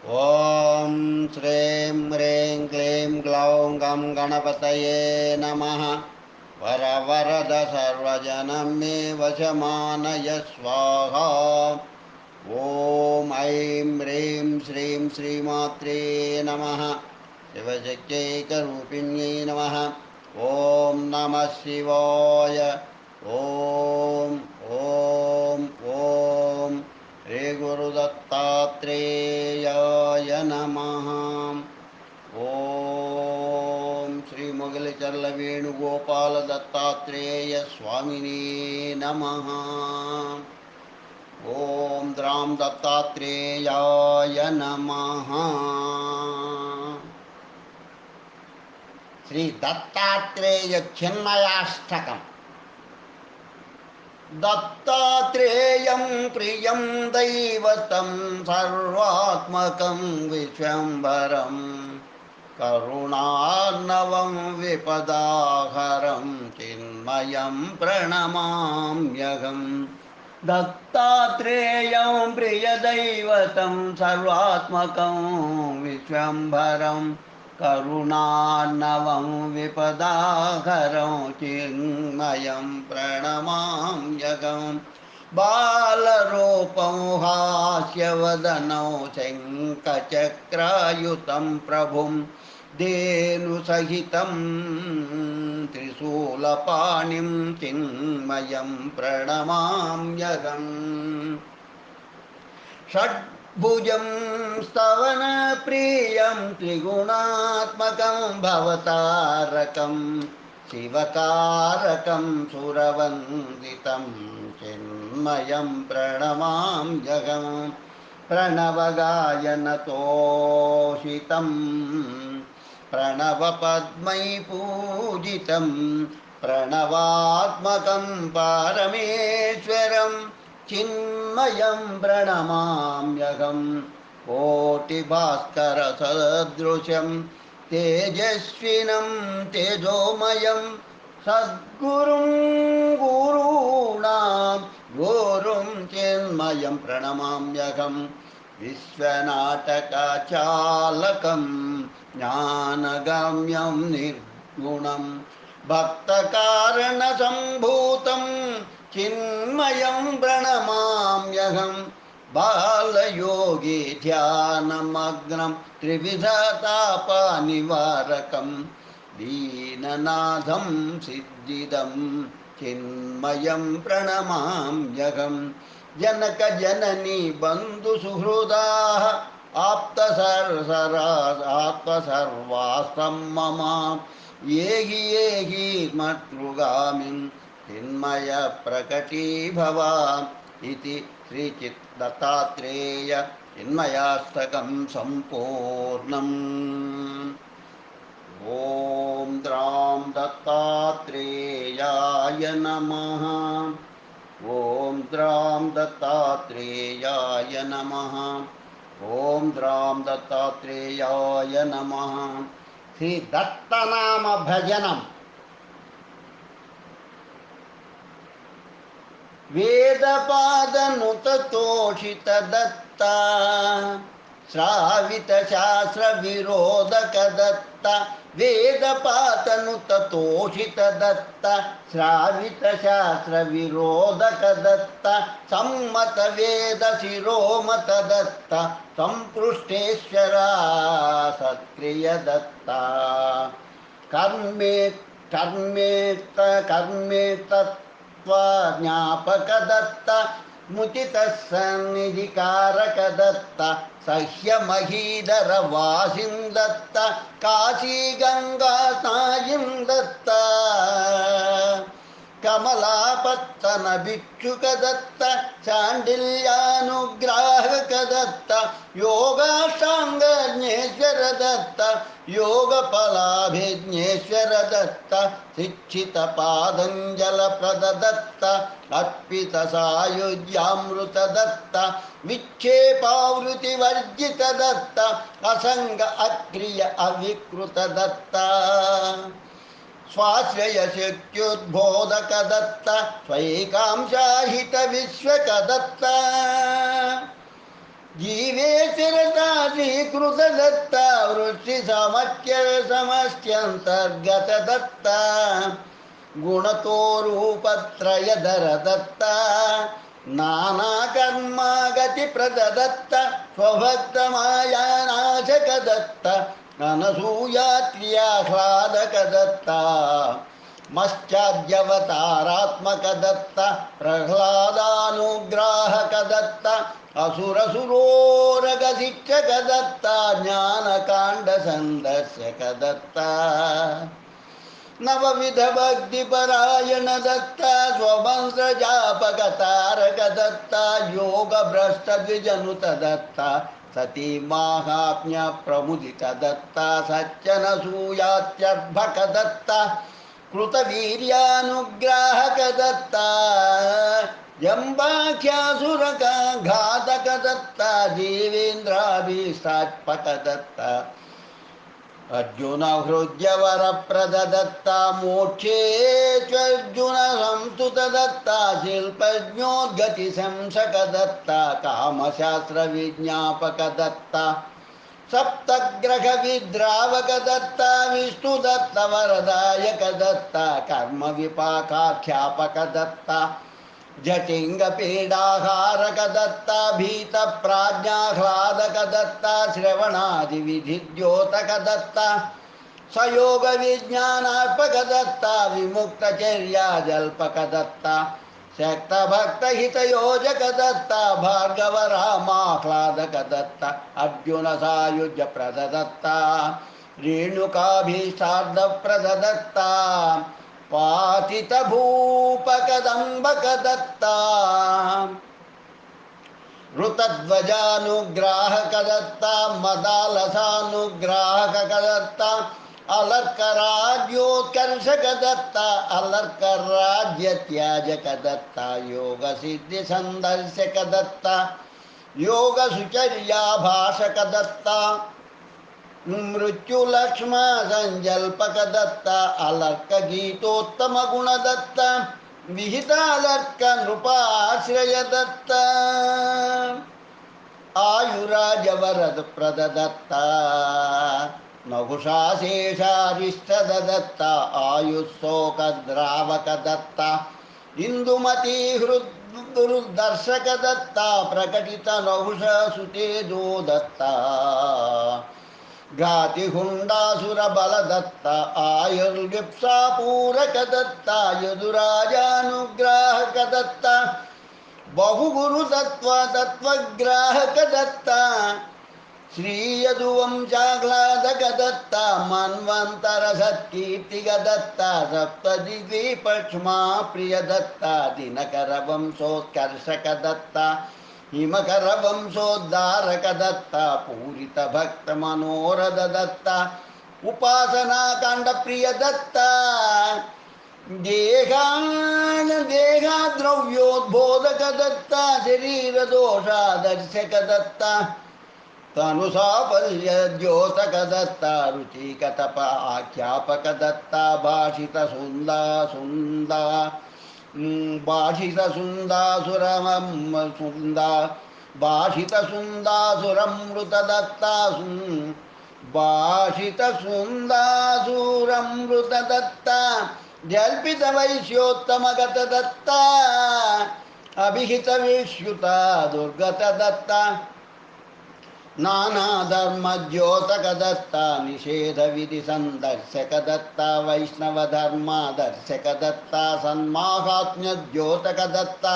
ओम श्रीं ह्रीं क्लीं ग्लौं गं गणपतये नमः। वर वरद सर्वजनं मे वशमानय स्वाहा। ओम ऐं ह्रीं श्रीं श्रीमात्रे नमः। शिवशक्त्यैकरूपिण्यै नमः। ओम नमः शिवाय। ओम ओम ओम श्री गुरुदत्तात्रेयाय नमः। ओम श्री मुगलचर्ल वेणुगोपाल दत्तात्रेय स्वामिने नमः। ओम द्राम दत्तात्रेयाय नमः। श्री दत्तात्रेय चिन्मयाष्टकम्। दत्तात्रेयं प्रियं दैवतं सर्वात्मकं विश्वम्भरं करुणार्णवं विपदाहरं चिन्मयं प्रणमाम्यहम्। दत्तात्रेयं प्रियदैवतं सर्वात्मकं विश्वम्भरं करुणार्णवं विपदाहरं चिन्मयं प्रणमाम्यहम्। बालरूपं हास्यवदनं शङ्खचक्रायुतं प्रभुं धेनुसहितं त्रिशूलपाणिं चिन्मयं प्रणमाम्यहम्। षड्भुजं स्तवनप्रियं त्रिगुणात्मकं भवतारकं शिवकारकं सुरवन्दितं चिन्मयं प्रणमाम्यहम्। प्रणवगायनतोषितं प्रणवपद्मैपूजितं प्रणवात्मकं पारमेश्वरं चिन्मयं प्रणमाम्यहम्। कोटिभास्करसदृशं तेजस्विनं तेजोमयं सद्गुरुं गुरूणां गुरुं चिन्मयं प्रणमाम्यहम्। विश्वनाटकचालकं ज्ञानगम्यं निर्गुणं भक्तकारणसम्भूतं चिन्मयं प्रणमाम्यहम्। बालयोगी ध्यानमग्नं त्रिविधतापनिवारकं दीननाथं सिद्धिदं चिन्मयं प्रणमाम्यहम्। जनकजननी बन्धुसुहृदाः आप्तसर्वास्तं मम येहि मत्कृगामिं चिन्मय प्रकटीभव इति श्रीदत्तात्रेय चिन्मयाष्टकं सम्पूर्णम्। ओम द्रां दत्तात्रेयाय नमः। ओम द्रां दत्तात्रेयाय नमः। ओम द्रां दत्तात्रेयाय नमः। श्री दत्तनाम भजनम्। वेदपादनुततोषित दत्ता श्रावितशास्त्रविरोधक दत्ता वेदपादनुततोषित दत्ता श्रावितशास्त्रविरोधक दत्ता सम्मतवेदशिरोमत दत्ता सम्पृष्टेश्वरा सत्क्रिय दत्ता कर्मेत ज्ञापक दत्त मुचित सन्निधिकारक दत्त सह्यमहीधर वासिं दत्त काशी गंगा सायिं दत्त कमलापत्तन भिक्षुक दत्त शाण्डिल्यानुग्राहक दत्त योगाष्टांगज्ञेश्वर दत्त योगफलाभिज्ञेश्वर दत्त शिक्षित पादंजलप्रद दत्त अर्पित सायुज्यामृत दत्त विक्षेपावृतिवर्जित दत्त असंग अक्रिय अविकृत दत्त स्वाश्रय शक्त्युद्बोधक दत्त स्वैकांशाहित विश्वक दत्त जीवेश्वरता ध्रुवीकृतदत्ता वृष्टिसमस्त्यन्तर्गतदत्ता गुणतो रूपत्रयधरदत्ता नानाकर्मागतिप्रददत्ता स्वभक्तमायानाशकदत्ता अनसूयात्र्याह्लादकदत्ता मश्चाद्यवतारात्मकदत्ता प्रह्लादानुग्राहकदत्ता असुरसुरोरगशिक्षकदत्ता ज्ञानकाण्डसन्दर्शकदत्ता नवविधभक्तिपरायणदत्ता स्ववंशजापकतारकदत्ता योगभ्रष्टद्विजनुतदत्ता सतीमाहात्म्यप्रमुदितदत्ता सच्चनसूयात्यर्भकदत्ता कृतवीर्यानुग्राहकदत्ता जम्बाख्यासुरघातकदत्ता देवेन्द्राभीष्टात्मकदत्ता अर्जुन हृद्यवरप्रददत्ता मोक्षेष्वर्जुन संस्तुतदत्ता शिल्पज्ञोद्गतिशंसकदत्ता कामशास्त्रविज्ञापकदत्ता सप्तग्रहविद्रावकदत्ता विष्णुदत्त वरदायकदत्ता कर्मविपाकाख्यापकदत्ता जटिङ्गपीडाहारकदत्ता भीतप्राज्ञाह्लादकदत्ता श्रवणादिविधिद्योतकदत्ता सयोगविज्ञानार्पकदत्ता विमुक्तचर्याजल्पकदत्ता शक्तभक्तहितयोजकदत्ता भार्गवरामाह्लादकदत्ता अर्जुनसायुज्यप्रददत्ता रेणुकाभीष्टार्धप्रददत्ता पातितभूपकदम्बकदत्ता ऋतध्वजानुग्राहकदत्ता मदालसानुग्राहकदत्ता अलर्कराज्योत्कर्षकदत्ता अलर्कराज्यत्याजकदत्ता योगसिद्धिसन्दर्शकदत्ता योगसुचर्याभाषकदत्ता मृत्युलक्ष्मसञ्जल्पकदत्ता अलर्कगीतोत्तमगुणदत्ता विहितालर्कनृपाश्रयदत्ता आयुराजवरदप्रददत्ता नहुषाशेषारिष्टदत्ता आयुःशोकद्रावकदत्ता इन्दुमती हृद्दर्शकदत्ता प्रकटितनहुषसुतेजो दत्ता घातिहुण्डासुरबलदत्ता आयुर्विप्सापूरकदत्ता यदुराजानुग्राहकदत्ता बहुगुरुतत्त्वग्राहकदत्ता श्रीयदुवंशाह्लादकदत्ता मन्वन्तरसत्कीर्तिकदत्ता सप्तदिग्विपक्ष्मा प्रियदत्ता दिनकरवंशोत्कर्षकदत्ता हिमकरवंशोद्धारकदत्ता पूरितभक्तमनोरथदत्ता उपासनाकाण्डप्रियदत्ता देहाद्रव्योद्बोधकदत्ता शरीरदोषादर्शकदत्ता तनुसाफल्यद्योतकदत्ता रुचिकतप आख्यापकदत्ता भाषितसुन्दा भाषितसुन्दासुरमृतदत्ता भाषितसुन्दासुरमृतदत्ता जल्पितवैश्योत्तमगतदत्ता अभिहितविश्युता दुर्गतदत्ता नानाधर्मद्योतकदत्ता निषेधविधिसन्दर्शकदत्ता वैष्णवधर्मादर्शकदत्ता सन्माहात्म्यद्योतकदत्ता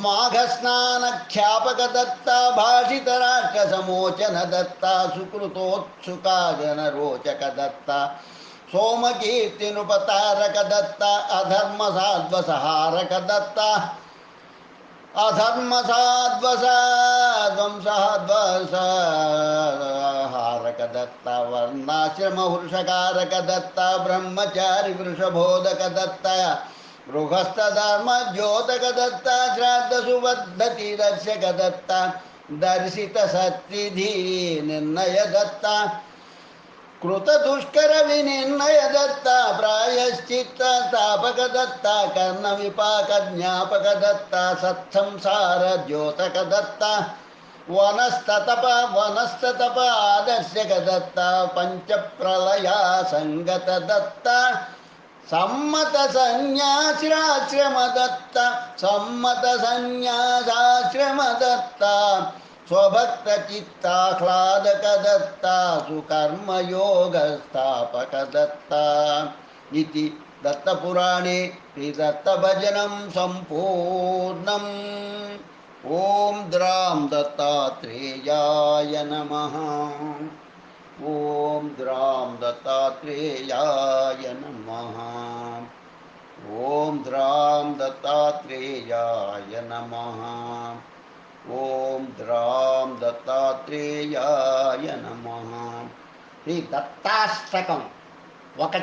माघस्नानख्यापकदत्ता भाषितराष्ट्रसमोचनदत्ता सुकृतोत्सुकाजनरोचकदत्ता सोमकीर्तिनुपतारकदत्ता अधर्मसाध्वसहारकदत्ता अधर्मसाध्वसाध्वसहारकदत्ता वर्णाश्रमहृषकारकदत्ता ब्रह्मचारि वृषभोदकदत्ता गृहस्थधर्मद्योतकदत्ता श्राद्धसुपद्धतिदर्शकदत्ता दर्शितसत्विधि निर्णयदत्ता कृतदुष्करविनिर्णयदत्ता प्रायश्चित्तस्थापकदत्ता कर्णविपाकज्ञापकदत्ता सत्संसारद्योतकदत्ता వనస్తతప వనస్తతప ఆదర్శక దత్త పంచప్రలయ సంగత దత్త సమ్మత సన్యాసాశ్రమ దత్త సమ్మత సన్యాసాశ్రమ దత్త స్వభక్త చిత్తాహ్లాదక దత్త సుకర్మయోగ స్థాపక దత్త ఇది దత్తపురాణే శ్రీదత్తభజనం సంపూర్ణం. ఓం ద్రాం దత్తాత్రేయాయ నమః. ఓం ద్రాం దత్తాత్రేయాయ నమః. ఓం ద్రాం దత్తాత్రేయాయ నమః. ఓం ద్రాం దత్తాత్రేయాయ నమః. శ్రీ దత్తాష్టకం 1.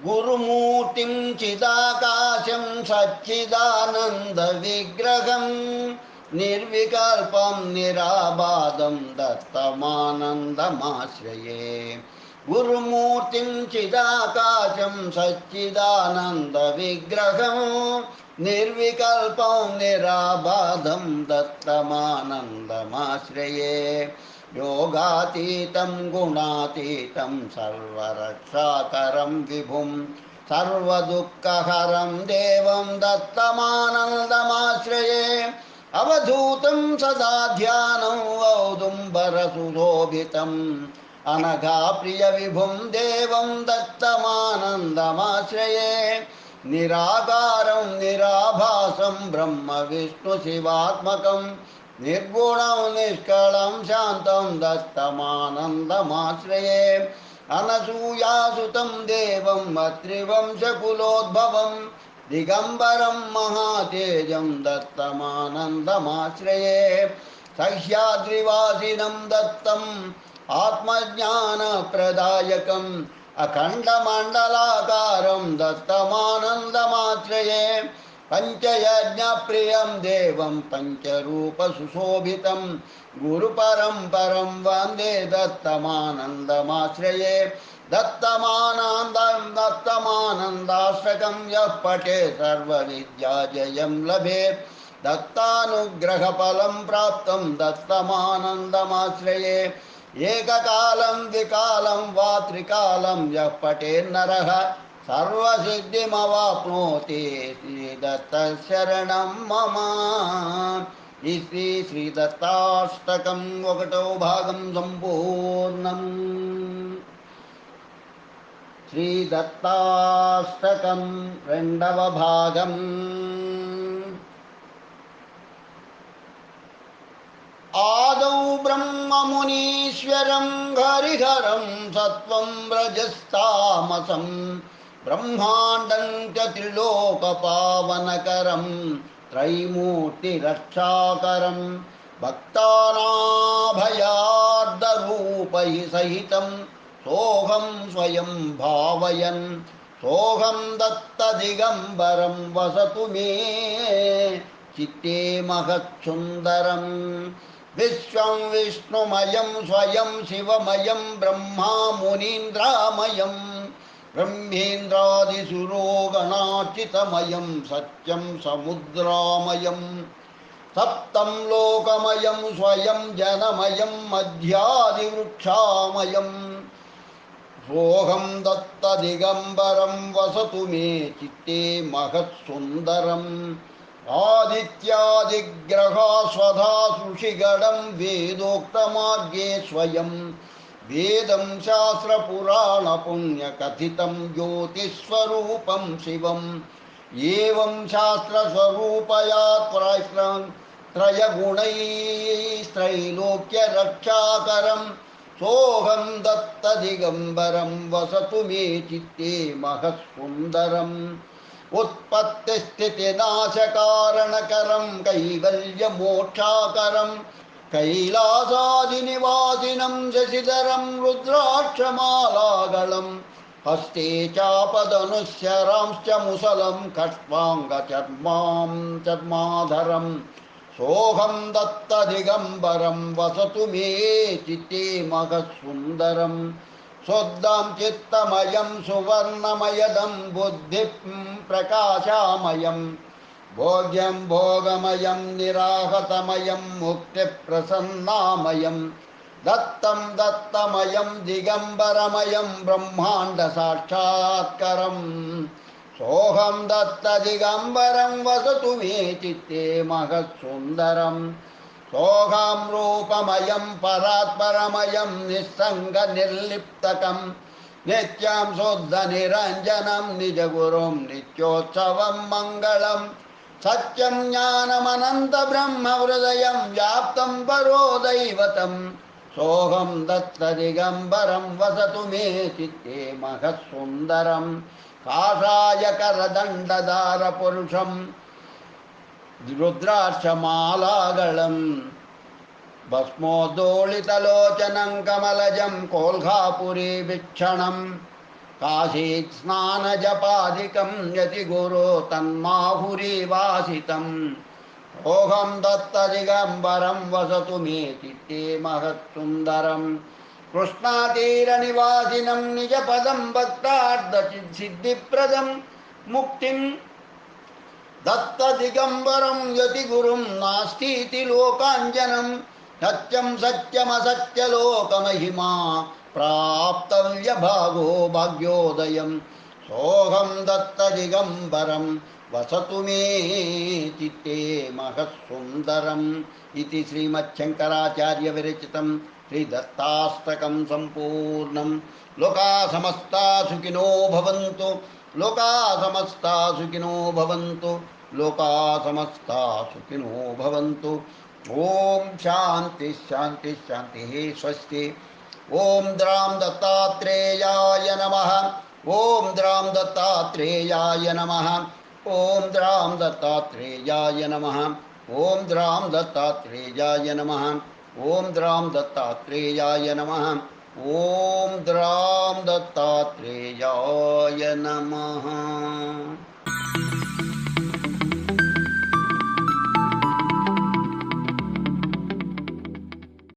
గురుమూర్తిం చిదాకాశం సచ్చిదానంద విగ్రహం నిర్వికల్పం నిరాబాధం దత్తమానందమాశ్రయే. గురుమూర్తిం చిదాకాశం సచ్చిదానంద విగ్రహం నిర్వికల్పం నిరాబాధం దత్తమానందమాశ్రయే. యోగాతీతం గుణాతీతం సర్వరక్షాకరం విభుం సర్వదుఃఖహరం దేవం దత్తమానందమాశ్రయే. అవధూతం సదా ధ్యానం ఔదుంబరసుశోభితం అనఘా ప్రియ విభుం దేవం దత్తమానందమాశ్రయే. నిరాకారం నిరాభాసం బ్రహ్మ విష్ణు శివాత్మకం నిర్గుణం నిష్కళం శాంతం దత్తమానందమాశ్రయే. అనసూయాసుతం దేవం అత్రివంశకులోద్భవం దిగంబరం మహాతేజం దత్తమానందమాశ్రయే. సహ్యాద్రివాసినం దత్తం ఆత్మజ్ఞానప్రదాయకం అఖండమండలాకారం దత్తమానందమాశ్రయే. పంచయజ్ఞప్రియం దేవం పంచరూపసుశోభితం గురుపరంపరం వందే దత్తమానందమాశ్రయే. దత్తమానందాష్టకం యః పఠే సర్వవిద్యాజయం లభేత్ దత్తానుగ్రహఫలం ప్రాప్తం దత్తమానందమాశ్రయే. ఏకకాలం ద్వికాలం వా త్రికాలం యః పఠేన్నరః సర్వసిద్ధిమవాప్నోతి. శ్రీదత్తశరణం మమ. ఈ శ్రీదత్తాష్టకం 1వ భాగం సంపూర్ణం. శ్రీదత్తాష్టకం 2వ భాగం. ఆదౌ బ్రహ్మమునీశ్వరం హరిహరం సత్వం రజస్తామసం బ్రహ్మాండం చ త్రిలోకపావనకరం త్రైమూర్తిరక్షాకరం భక్తానాభయార్ధరూపై సహితం సోహం స్వయం భావయన్. సోహం దత్తదిగంబరం వసతు మే చిత్తే మహత్సుందరం. విశ్వం విష్ణుమయం స్వయం శివమయం బ్రహ్మా మునీంద్రామయం బ్రహ్మేంద్రాదిసురోగణార్చితమయం సత్యం సముద్రామయం. సప్తం లోకమయం స్వయం జనమయం మధ్యాదివృక్షామయం. సోహం దత్తదిగంబరం వసతు మే చిత్తే మహత్సుందరం. ఆదిత్యాదిగ్రహాస్వధా సుషిగడం వేదోక్తమార్గే స్వయం వేదం శాస్త్రపురాణపుణ్యకథితం జ్యోతిస్వరూపం శివం. ఏవం శాస్త్రస్వరూపయా త్రయగుణైస్త్రైలోక్యరక్షాకరం. సోహం దత్తదిగంబరం వసతు మే చిత్తే మహత్సుందరం. ఉత్పత్తిస్థితినాశకారణకరం కైవల్యమోక్షాకరం కైలాసాదినివాసినం శశిధరం రుద్రాక్షమాలాగళం. హస్తే చాపదనుశరాంశ్చ ముసలం చర్మాధరం. సోహం దత్తదిగంబరం వసతు మే చిత్తే మహత్సుందరం. శుద్ధం చిత్తమయం సువర్ణమయదం బుద్ధి ప్రకాశామయం भोग्यं भोगमयं निराहतमयं मुक्तिप्रसन्नामयं दत्तं दत्तमयं दिगम्बरमयं ब्रह्माण्डसाक्षात्करम् सोऽहं दत्तदिगम्बरं वसतु मे चित्ते महत्सुन्दरम् सोऽहं रूपमयं परात्परमयं निस्सङ्गनिर्लिप्तकं नित्यं शुद्धनिरञ्जनं निजगुरुं नित्योत्सवं मङ्गलं सत्यं ज्ञानमनन्तब्रह्महृदयं व्याप्तं परो दैवतं सोऽहं दत्तदिगम्बरं वसतु मे चित्ते महत्सुन्दरं काषायकरदण्डधारपुरुषं रुद्राक्षमालागळं भस्मोद्दोलितलोचनं कमलजं कोल्हापुरी वीक्षणं काशीत् स्नानजपादिकं यतिगुरो तन्माहुरीवासितं सोऽहं दत्तदिगम्बरं वसतु मे चित्ते महत्सुन्दरं कृष्णातीरनिवासिनं निजपदं भक्तार्थसिद्धिप्रदं मुक्तिं दत्तदिगम्बरं यतिगुरुं नास्तीति लोकाञ्जनं सत्यं सत्यमसत्यलोकमहिमा प्राप्तव्यभागो भाग्योदयं सोऽहं दत्तदिगम्बरं वसतु मे चित्ते महत्सुन्दरम् इति श्रीमच्छङ्कराचार्यविरचितं श्रीदत्ताष्टकं सम्पूर्णं लोका समस्ता सुखिनो भवन्तु लोका समस्ता सुखिनो भवन्तु लोका समस्ता सुखिनो भवन्तु ओम शांति शांति शांति स्वस्ति ओम द्राम दत्तात्रेयाय नमः ओम द्राम दत्तात्रेयाय नमः ओम द्राम दत्तात्रेयाय नमः ओम द्राम दत्तात्रेयाय नमः ओम द्राम दत्तात्रेयाय नमः ओम द्राम दत्तात्रेयाय नमः।